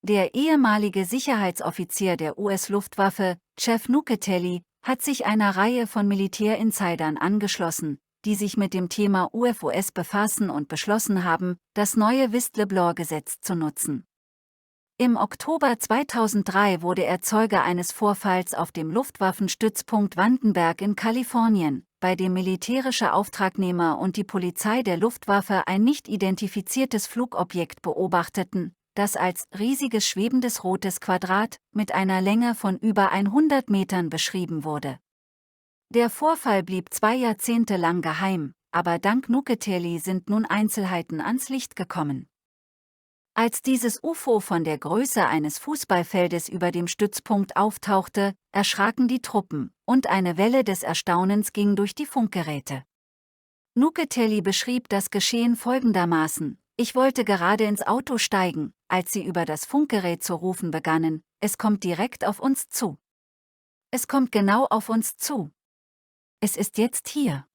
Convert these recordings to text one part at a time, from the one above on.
Der ehemalige Sicherheitsoffizier der US-Luftwaffe, Jeff Nucatelli, hat sich einer Reihe von Militärinsidern angeschlossen, die sich mit dem Thema UFOs befassen und beschlossen haben, das neue Whistleblower-Gesetz zu nutzen. Im Oktober 2003 wurde er Zeuge eines Vorfalls auf dem Luftwaffenstützpunkt Vandenberg in Kalifornien, bei dem militärische Auftragnehmer und die Polizei der Luftwaffe ein nicht identifiziertes Flugobjekt beobachteten, das als riesiges schwebendes rotes Quadrat mit einer Länge von über 100 Metern beschrieben wurde. Der Vorfall blieb 2 Jahrzehnte lang geheim, aber dank Nucatelli sind nun Einzelheiten ans Licht gekommen. Als dieses UFO von der Größe eines Fußballfeldes über dem Stützpunkt auftauchte, erschraken die Truppen, und eine Welle des Erstaunens ging durch die Funkgeräte. Nucatelli beschrieb das Geschehen folgendermaßen: Ich wollte gerade ins Auto steigen, als sie über das Funkgerät zu rufen begannen, es kommt direkt auf uns zu. Es kommt genau auf uns zu. Es ist jetzt hier.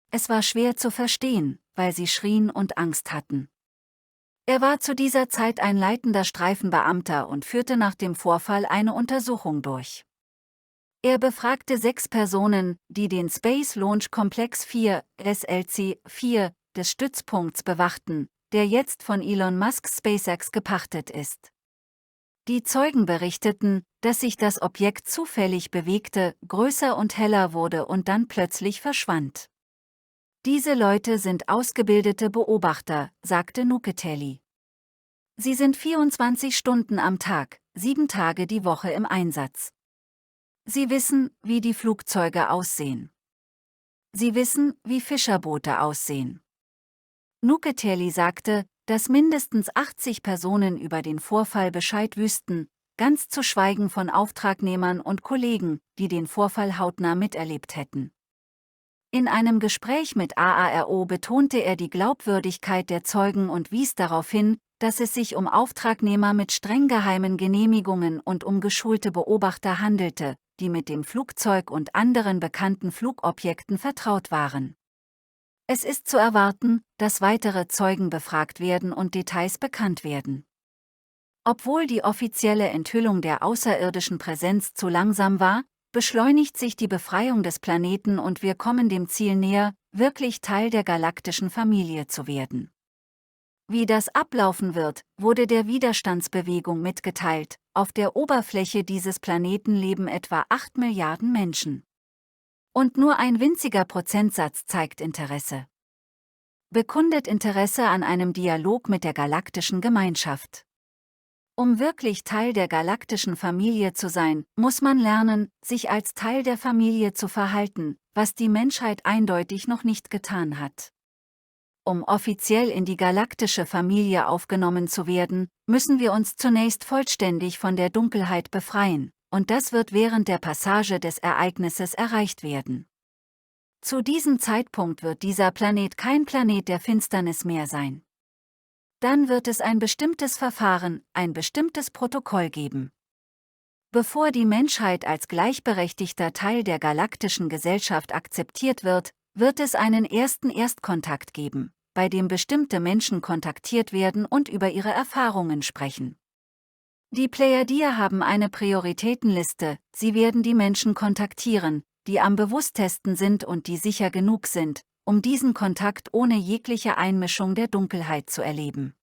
Es war schwer zu verstehen, weil sie schrien und Angst hatten. Er war zu dieser Zeit ein leitender Streifenbeamter und führte nach dem Vorfall eine Untersuchung durch. Er befragte 6 Personen, die den Space Launch Complex 4, SLC-4, des Stützpunkts bewachten, der jetzt von Elon Musks SpaceX gepachtet ist. Die Zeugen berichteten, dass sich das Objekt zufällig bewegte, größer und heller wurde und dann plötzlich verschwand. Diese Leute sind ausgebildete Beobachter, sagte Nucatelli. Sie sind 24 Stunden am Tag, 7 Tage die Woche im Einsatz. Sie wissen, wie die Flugzeuge aussehen. Sie wissen, wie Fischerboote aussehen. Nucatelli sagte, dass mindestens 80 Personen über den Vorfall Bescheid wüssten, ganz zu schweigen von Auftragnehmern und Kollegen, die den Vorfall hautnah miterlebt hätten. In einem Gespräch mit AARO betonte er die Glaubwürdigkeit der Zeugen und wies darauf hin, dass es sich um Auftragnehmer mit streng geheimen Genehmigungen und um geschulte Beobachter handelte, die mit dem Flugzeug und anderen bekannten Flugobjekten vertraut waren. Es ist zu erwarten, dass weitere Zeugen befragt werden und Details bekannt werden. Obwohl die offizielle Enthüllung der außerirdischen Präsenz zu langsam war, beschleunigt sich die Befreiung des Planeten und wir kommen dem Ziel näher, wirklich Teil der galaktischen Familie zu werden. Wie das ablaufen wird, wurde der Widerstandsbewegung mitgeteilt. Auf der Oberfläche dieses Planeten leben etwa 8 Milliarden Menschen. Und nur ein winziger Prozentsatz zeigt Interesse. Bekundet Interesse an einem Dialog mit der galaktischen Gemeinschaft. Um wirklich Teil der galaktischen Familie zu sein, muss man lernen, sich als Teil der Familie zu verhalten, was die Menschheit eindeutig noch nicht getan hat. Um offiziell in die galaktische Familie aufgenommen zu werden, müssen wir uns zunächst vollständig von der Dunkelheit befreien, und das wird während der Passage des Ereignisses erreicht werden. Zu diesem Zeitpunkt wird dieser Planet kein Planet der Finsternis mehr sein. Dann wird es ein bestimmtes Verfahren, ein bestimmtes Protokoll geben. Bevor die Menschheit als gleichberechtigter Teil der galaktischen Gesellschaft akzeptiert wird, wird es einen ersten Erstkontakt geben, bei dem bestimmte Menschen kontaktiert werden und über ihre Erfahrungen sprechen. Die Plejadier haben eine Prioritätenliste, sie werden die Menschen kontaktieren, die am bewusstesten sind und die sicher genug sind, um diesen Kontakt ohne jegliche Einmischung der Dunkelheit zu erleben.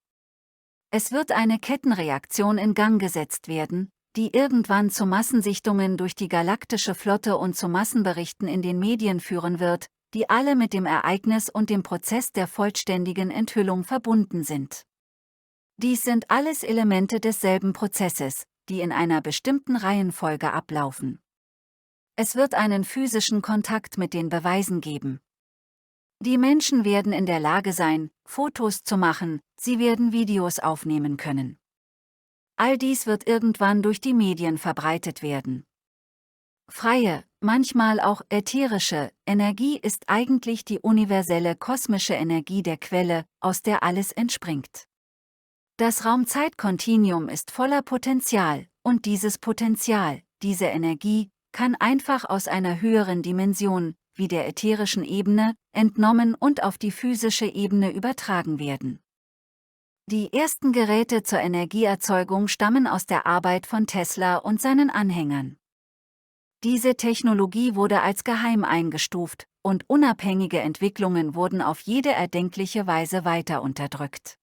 Es wird eine Kettenreaktion in Gang gesetzt werden, die irgendwann zu Massensichtungen durch die galaktische Flotte und zu Massenberichten in den Medien führen wird, die alle mit dem Ereignis und dem Prozess der vollständigen Enthüllung verbunden sind. Dies sind alles Elemente desselben Prozesses, die in einer bestimmten Reihenfolge ablaufen. Es wird einen physischen Kontakt mit den Beweisen geben. Die Menschen werden in der Lage sein, Fotos zu machen, sie werden Videos aufnehmen können. All dies wird irgendwann durch die Medien verbreitet werden. Freie, manchmal auch ätherische, Energie ist eigentlich die universelle kosmische Energie der Quelle, aus der alles entspringt. Das Raum-Zeit-Kontinuum ist voller Potenzial, und dieses Potenzial, diese Energie, kann einfach aus einer höheren Dimension, wie der ätherischen Ebene, entnommen und auf die physische Ebene übertragen werden. Die ersten Geräte zur Energieerzeugung stammen aus der Arbeit von Tesla und seinen Anhängern. Diese Technologie wurde als geheim eingestuft, und unabhängige Entwicklungen wurden auf jede erdenkliche Weise weiter unterdrückt.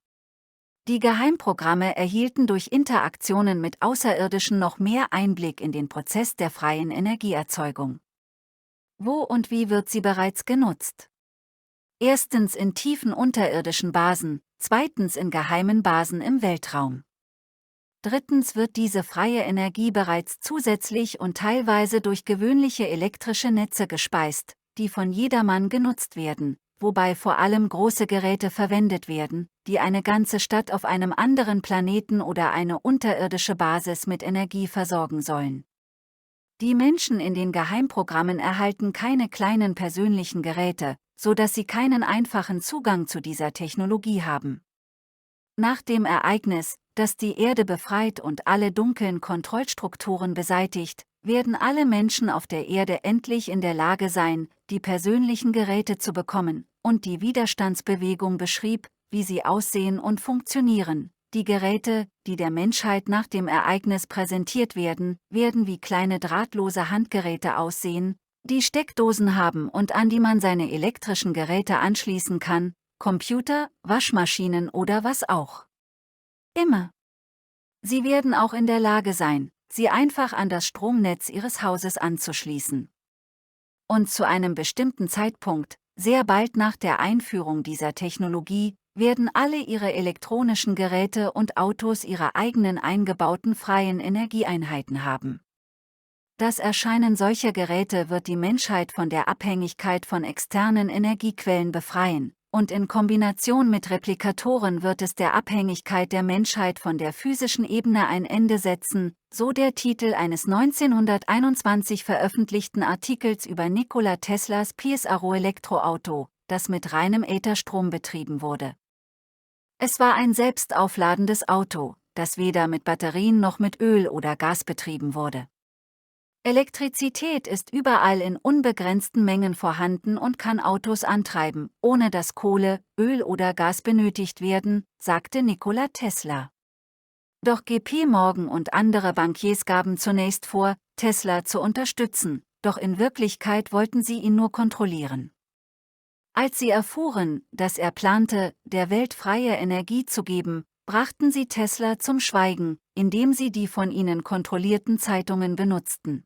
Die Geheimprogramme erhielten durch Interaktionen mit Außerirdischen noch mehr Einblick in den Prozess der freien Energieerzeugung. Wo und wie wird sie bereits genutzt? Erstens in tiefen unterirdischen Basen, zweitens in geheimen Basen im Weltraum. Drittens wird diese freie Energie bereits zusätzlich und teilweise durch gewöhnliche elektrische Netze gespeist, die von jedermann genutzt werden, wobei vor allem große Geräte verwendet werden, die eine ganze Stadt auf einem anderen Planeten oder eine unterirdische Basis mit Energie versorgen sollen. Die Menschen in den Geheimprogrammen erhalten keine kleinen persönlichen Geräte, so dass sie keinen einfachen Zugang zu dieser Technologie haben. Nach dem Ereignis, das die Erde befreit und alle dunklen Kontrollstrukturen beseitigt, werden alle Menschen auf der Erde endlich in der Lage sein, die persönlichen Geräte zu bekommen, und die Widerstandsbewegung beschrieb, wie sie aussehen und funktionieren. Die Geräte, die der Menschheit nach dem Ereignis präsentiert werden, werden wie kleine drahtlose Handgeräte aussehen, die Steckdosen haben und an die man seine elektrischen Geräte anschließen kann, Computer, Waschmaschinen oder was auch immer. Sie werden auch in der Lage sein, sie einfach an das Stromnetz Ihres Hauses anzuschließen. Und zu einem bestimmten Zeitpunkt, sehr bald nach der Einführung dieser Technologie, werden alle Ihre elektronischen Geräte und Autos ihre eigenen eingebauten freien Energieeinheiten haben. Das Erscheinen solcher Geräte wird die Menschheit von der Abhängigkeit von externen Energiequellen befreien, und in Kombination mit Replikatoren wird es der Abhängigkeit der Menschheit von der physischen Ebene ein Ende setzen, so der Titel eines 1921 veröffentlichten Artikels über Nikola Teslas Piezo-Elektroauto, das mit reinem Ätherstrom betrieben wurde. Es war ein selbstaufladendes Auto, das weder mit Batterien noch mit Öl oder Gas betrieben wurde. Elektrizität ist überall in unbegrenzten Mengen vorhanden und kann Autos antreiben, ohne dass Kohle, Öl oder Gas benötigt werden, sagte Nikola Tesla. Doch JP Morgan und andere Bankiers gaben zunächst vor, Tesla zu unterstützen, doch in Wirklichkeit wollten sie ihn nur kontrollieren. Als sie erfuhren, dass er plante, der Welt freie Energie zu geben, brachten sie Tesla zum Schweigen, indem sie die von ihnen kontrollierten Zeitungen benutzten.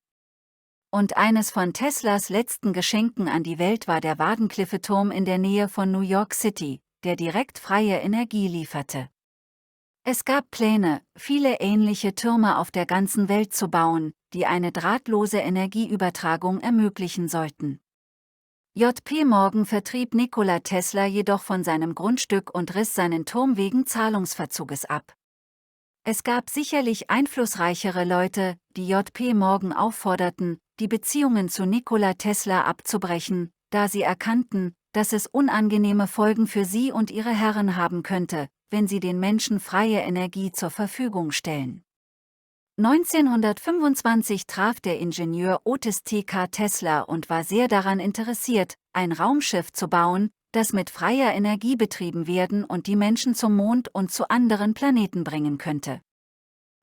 Und eines von Teslas letzten Geschenken an die Welt war der Wardenclyffe-Turm in der Nähe von New York City, der direkt freie Energie lieferte. Es gab Pläne, viele ähnliche Türme auf der ganzen Welt zu bauen, die eine drahtlose Energieübertragung ermöglichen sollten. JP Morgan vertrieb Nikola Tesla jedoch von seinem Grundstück und riss seinen Turm wegen Zahlungsverzuges ab. Es gab sicherlich einflussreichere Leute, die JP Morgan aufforderten, die Beziehungen zu Nikola Tesla abzubrechen, da sie erkannten, dass es unangenehme Folgen für sie und ihre Herren haben könnte, wenn sie den Menschen freie Energie zur Verfügung stellen. 1925 traf der Ingenieur Otis T.K. Tesla und war sehr daran interessiert, ein Raumschiff zu bauen, das mit freier Energie betrieben werden und die Menschen zum Mond und zu anderen Planeten bringen könnte.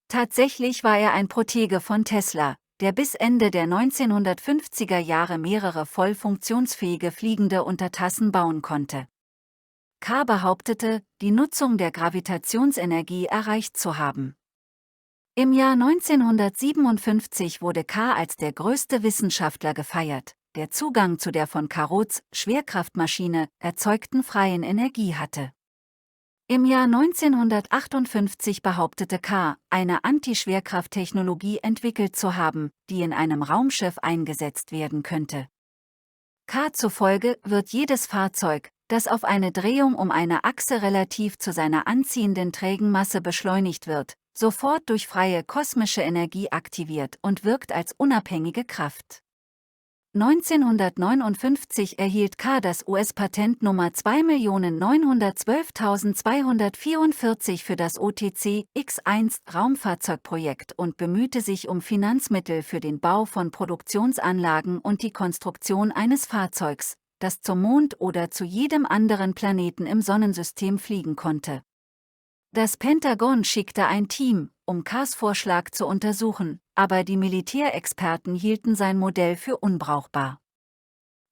Tatsächlich war er ein Protege von Tesla, der bis Ende der 1950er Jahre mehrere voll funktionsfähige fliegende Untertassen bauen konnte. K. behauptete, die Nutzung der Gravitationsenergie erreicht zu haben. Im Jahr 1957 wurde K. als der größte Wissenschaftler gefeiert, der Zugang zu der von Carrots Schwerkraftmaschine erzeugten freien Energie hatte. Im Jahr 1958 behauptete K., eine Antischwerkrafttechnologie entwickelt zu haben, die in einem Raumschiff eingesetzt werden könnte. K. zufolge wird jedes Fahrzeug, das auf eine Drehung um eine Achse relativ zu seiner anziehenden trägen Masse beschleunigt wird, sofort durch freie kosmische Energie aktiviert und wirkt als unabhängige Kraft. 1959 erhielt K. das US-Patent Nummer 2.912.244 für das OTC-X1 Raumfahrzeugprojekt und bemühte sich um Finanzmittel für den Bau von Produktionsanlagen und die Konstruktion eines Fahrzeugs, das zum Mond oder zu jedem anderen Planeten im Sonnensystem fliegen konnte. Das Pentagon schickte ein Team, um Carrs Vorschlag zu untersuchen, aber die Militärexperten hielten sein Modell für unbrauchbar.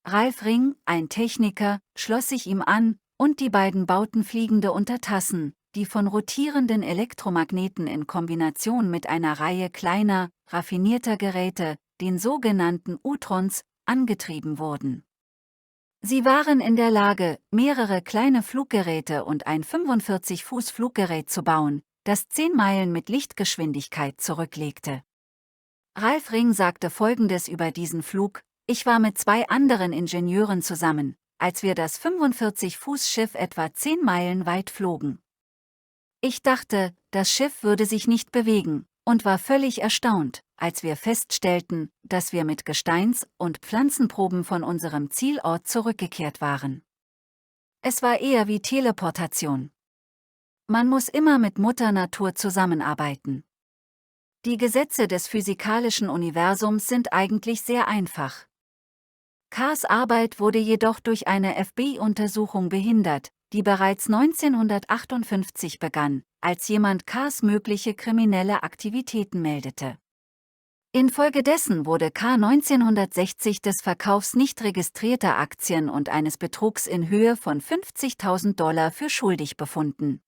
Ralf Ring, ein Techniker, schloss sich ihm an, und die beiden bauten fliegende Untertassen, die von rotierenden Elektromagneten in Kombination mit einer Reihe kleiner, raffinierter Geräte, den sogenannten Utrons, angetrieben wurden. Sie waren in der Lage, mehrere kleine Fluggeräte und ein 45-Fuß-Fluggerät zu bauen, das 10 Meilen mit Lichtgeschwindigkeit zurücklegte. Ralf Ring sagte Folgendes über diesen Flug: Ich war mit 2 anderen Ingenieuren zusammen, als wir das 45-Fuß-Schiff etwa 10 Meilen weit flogen. Ich dachte, das Schiff würde sich nicht bewegen, und war völlig erstaunt, als wir feststellten, dass wir mit Gesteins- und Pflanzenproben von unserem Zielort zurückgekehrt waren. Es war eher wie Teleportation. Man muss immer mit Mutter Natur zusammenarbeiten. Die Gesetze des physikalischen Universums sind eigentlich sehr einfach. Carrs Arbeit wurde jedoch durch eine FBI-Untersuchung behindert, die bereits 1958 begann, als jemand Carrs mögliche kriminelle Aktivitäten meldete. Infolgedessen wurde Carr 1960 des Verkaufs nicht registrierter Aktien und eines Betrugs in Höhe von $50.000 für schuldig befunden.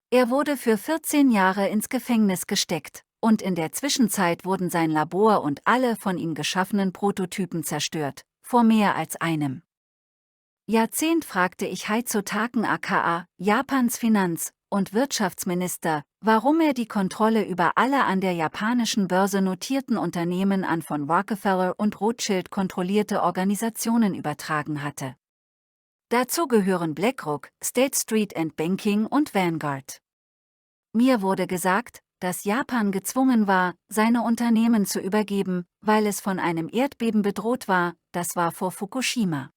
Er wurde für 14 Jahre ins Gefängnis gesteckt, und in der Zwischenzeit wurden sein Labor und alle von ihm geschaffenen Prototypen zerstört, vor mehr als einem Jahrzehnt fragte ich Heizo Taken aka, Japans Finanz- und Wirtschaftsminister, warum er die Kontrolle über alle an der japanischen Börse notierten Unternehmen an von Rockefeller und Rothschild kontrollierte Organisationen übertragen hatte. Dazu gehören BlackRock, State Street and Banking und Vanguard. Mir wurde gesagt, dass Japan gezwungen war, seine Unternehmen zu übergeben, weil es von einem Erdbeben bedroht war, das war vor Fukushima.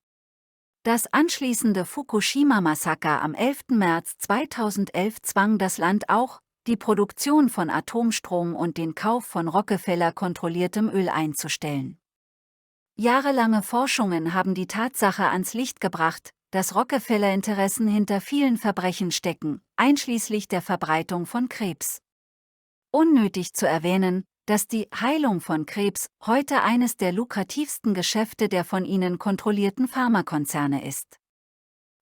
Das anschließende Fukushima-Massaker am 11. März 2011 zwang das Land auch, die Produktion von Atomstrom und den Kauf von Rockefeller-kontrolliertem Öl einzustellen. Jahrelange Forschungen haben die Tatsache ans Licht gebracht, dass Rockefeller-Interessen hinter vielen Verbrechen stecken, einschließlich der Verbreitung von Krebs. Unnötig zu erwähnen, dass die Heilung von Krebs heute eines der lukrativsten Geschäfte der von ihnen kontrollierten Pharmakonzerne ist.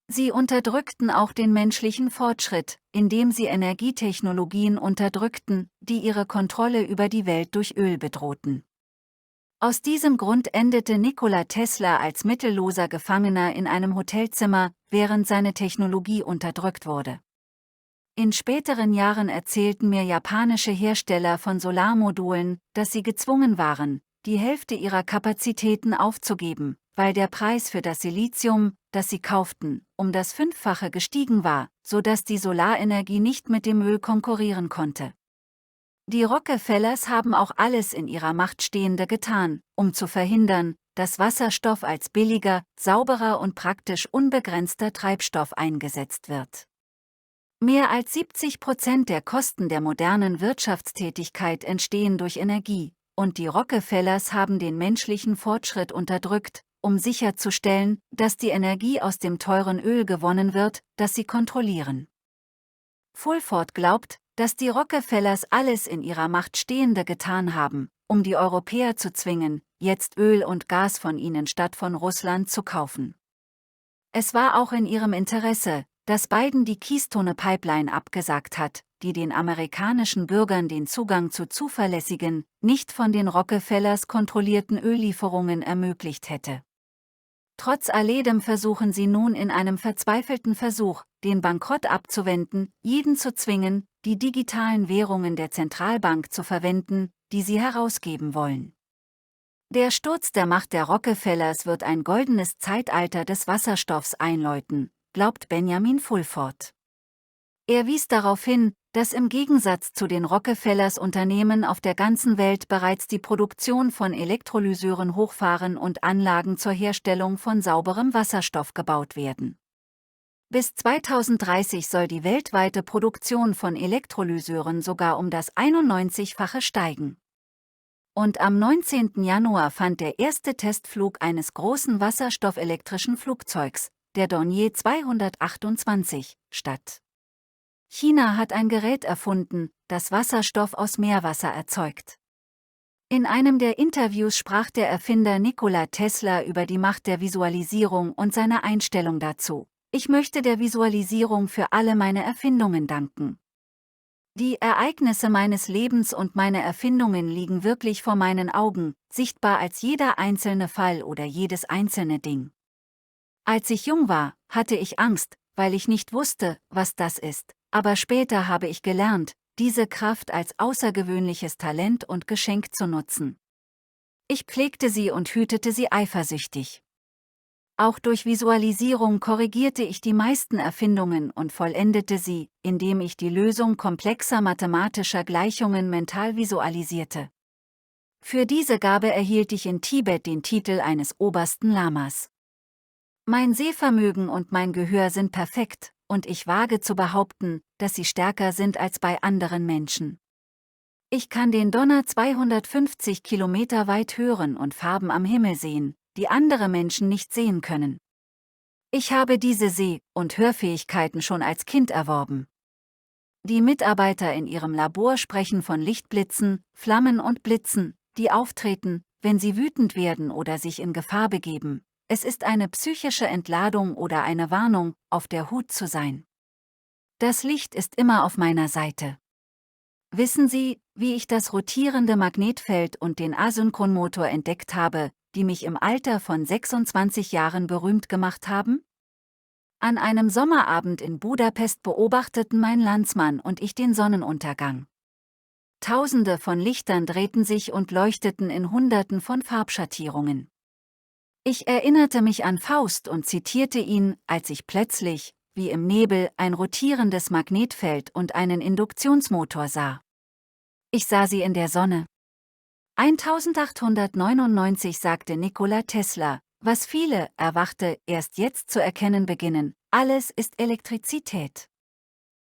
Sie unterdrückten auch den menschlichen Fortschritt, indem sie Energietechnologien unterdrückten, die ihre Kontrolle über die Welt durch Öl bedrohten. Aus diesem Grund endete Nikola Tesla als mittelloser Gefangener in einem Hotelzimmer, während seine Technologie unterdrückt wurde. In späteren Jahren erzählten mir japanische Hersteller von Solarmodulen, dass sie gezwungen waren, die Hälfte ihrer Kapazitäten aufzugeben, weil der Preis für das Silizium, das sie kauften, um das 5-fache gestiegen war, sodass die Solarenergie nicht mit dem Öl konkurrieren konnte. Die Rockefellers haben auch alles in ihrer Macht Stehende getan, um zu verhindern, dass Wasserstoff als billiger, sauberer und praktisch unbegrenzter Treibstoff eingesetzt wird. Mehr als 70% der Kosten der modernen Wirtschaftstätigkeit entstehen durch Energie, und die Rockefellers haben den menschlichen Fortschritt unterdrückt, um sicherzustellen, dass die Energie aus dem teuren Öl gewonnen wird, das sie kontrollieren. Fulford glaubt, dass die Rockefellers alles in ihrer Macht Stehende getan haben, um die Europäer zu zwingen, jetzt Öl und Gas von ihnen statt von Russland zu kaufen. Es war auch in ihrem Interesse, dass Biden die Keystone Pipeline abgesagt hat, die den amerikanischen Bürgern den Zugang zu zuverlässigen, nicht von den Rockefellers kontrollierten Öllieferungen ermöglicht hätte. Trotz alledem versuchen sie nun in einem verzweifelten Versuch, den Bankrott abzuwenden, jeden zu zwingen, die digitalen Währungen der Zentralbank zu verwenden, die sie herausgeben wollen. Der Sturz der Macht der Rockefellers wird ein goldenes Zeitalter des Wasserstoffs einläuten, glaubt Benjamin Fulford. Er wies darauf hin, dass im Gegensatz zu den Rockefellers Unternehmen auf der ganzen Welt bereits die Produktion von Elektrolyseuren hochfahren und Anlagen zur Herstellung von sauberem Wasserstoff gebaut werden. Bis 2030 soll die weltweite Produktion von Elektrolyseuren sogar um das 91-fache steigen. Und am 19. Januar fand der erste Testflug eines großen wasserstoffelektrischen Flugzeugs, der Dornier 228, statt. China hat ein Gerät erfunden, das Wasserstoff aus Meerwasser erzeugt. In einem der Interviews sprach der Erfinder Nikola Tesla über die Macht der Visualisierung und seine Einstellung dazu. Ich möchte der Visualisierung für alle meine Erfindungen danken. Die Ereignisse meines Lebens und meine Erfindungen liegen wirklich vor meinen Augen, sichtbar als jeder einzelne Fall oder jedes einzelne Ding. Als ich jung war, hatte ich Angst, weil ich nicht wusste, was das ist, aber später habe ich gelernt, diese Kraft als außergewöhnliches Talent und Geschenk zu nutzen. Ich pflegte sie und hütete sie eifersüchtig. Auch durch Visualisierung korrigierte ich die meisten Erfindungen und vollendete sie, indem ich die Lösung komplexer mathematischer Gleichungen mental visualisierte. Für diese Gabe erhielt ich in Tibet den Titel eines obersten Lamas. Mein Sehvermögen und mein Gehör sind perfekt, und ich wage zu behaupten, dass sie stärker sind als bei anderen Menschen. Ich kann den Donner 250 Kilometer weit hören und Farben am Himmel sehen, die andere Menschen nicht sehen können. Ich habe diese Seh- und Hörfähigkeiten schon als Kind erworben. Die Mitarbeiter in ihrem Labor sprechen von Lichtblitzen, Flammen und Blitzen, die auftreten, wenn sie wütend werden oder sich in Gefahr begeben. Es ist eine psychische Entladung oder eine Warnung, auf der Hut zu sein. Das Licht ist immer auf meiner Seite. Wissen Sie, wie ich das rotierende Magnetfeld und den Asynchronmotor entdeckt habe, die mich im Alter von 26 Jahren berühmt gemacht haben? An einem Sommerabend in Budapest beobachteten mein Landsmann und ich den Sonnenuntergang. Tausende von Lichtern drehten sich und leuchteten in Hunderten von Farbschattierungen. Ich erinnerte mich an Faust und zitierte ihn, als ich plötzlich, wie im Nebel, ein rotierendes Magnetfeld und einen Induktionsmotor sah. Ich sah sie in der Sonne. 1899 sagte Nikola Tesla, was viele, erwachte, erst jetzt zu erkennen beginnen, alles ist Elektrizität.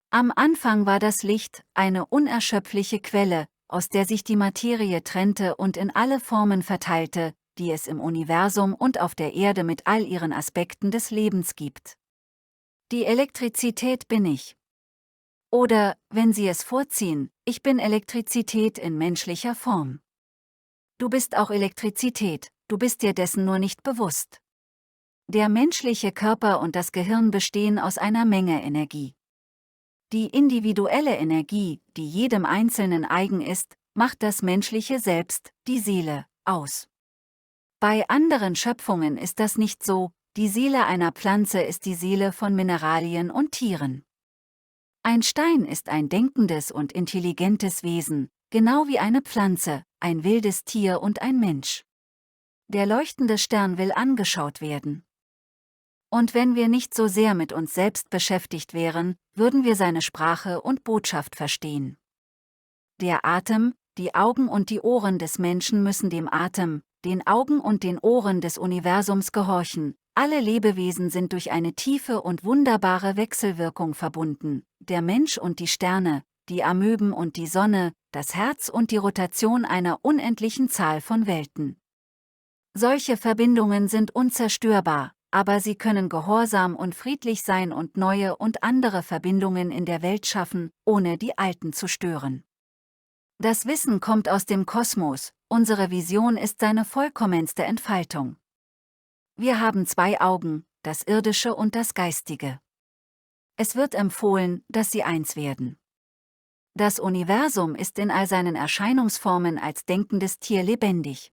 Am Anfang war das Licht eine unerschöpfliche Quelle, aus der sich die Materie trennte und in alle Formen verteilte, die es im Universum und auf der Erde mit all ihren Aspekten des Lebens gibt. Die Elektrizität bin ich. Oder, wenn Sie es vorziehen, ich bin Elektrizität in menschlicher Form. Du bist auch Elektrizität, du bist dir dessen nur nicht bewusst. Der menschliche Körper und das Gehirn bestehen aus einer Menge Energie. Die individuelle Energie, die jedem Einzelnen eigen ist, macht das menschliche Selbst, die Seele, aus. Bei anderen Schöpfungen ist das nicht so, die Seele einer Pflanze ist die Seele von Mineralien und Tieren. Ein Stein ist ein denkendes und intelligentes Wesen, genau wie eine Pflanze, ein wildes Tier und ein Mensch. Der leuchtende Stern will angeschaut werden. Und wenn wir nicht so sehr mit uns selbst beschäftigt wären, würden wir seine Sprache und Botschaft verstehen. Der Atem, die Augen und die Ohren des Menschen müssen dem Atem, den Augen und den Ohren des Universums gehorchen. Alle Lebewesen sind durch eine tiefe und wunderbare Wechselwirkung verbunden, der Mensch und die Sterne, die Amöben und die Sonne, das Herz und die Rotation einer unendlichen Zahl von Welten. Solche Verbindungen sind unzerstörbar, aber sie können gehorsam und friedlich sein und neue und andere Verbindungen in der Welt schaffen, ohne die alten zu stören. Das Wissen kommt aus dem Kosmos, unsere Vision ist seine vollkommenste Entfaltung. Wir haben zwei Augen, das Irdische und das Geistige. Es wird empfohlen, dass sie eins werden. Das Universum ist in all seinen Erscheinungsformen als denkendes Tier lebendig.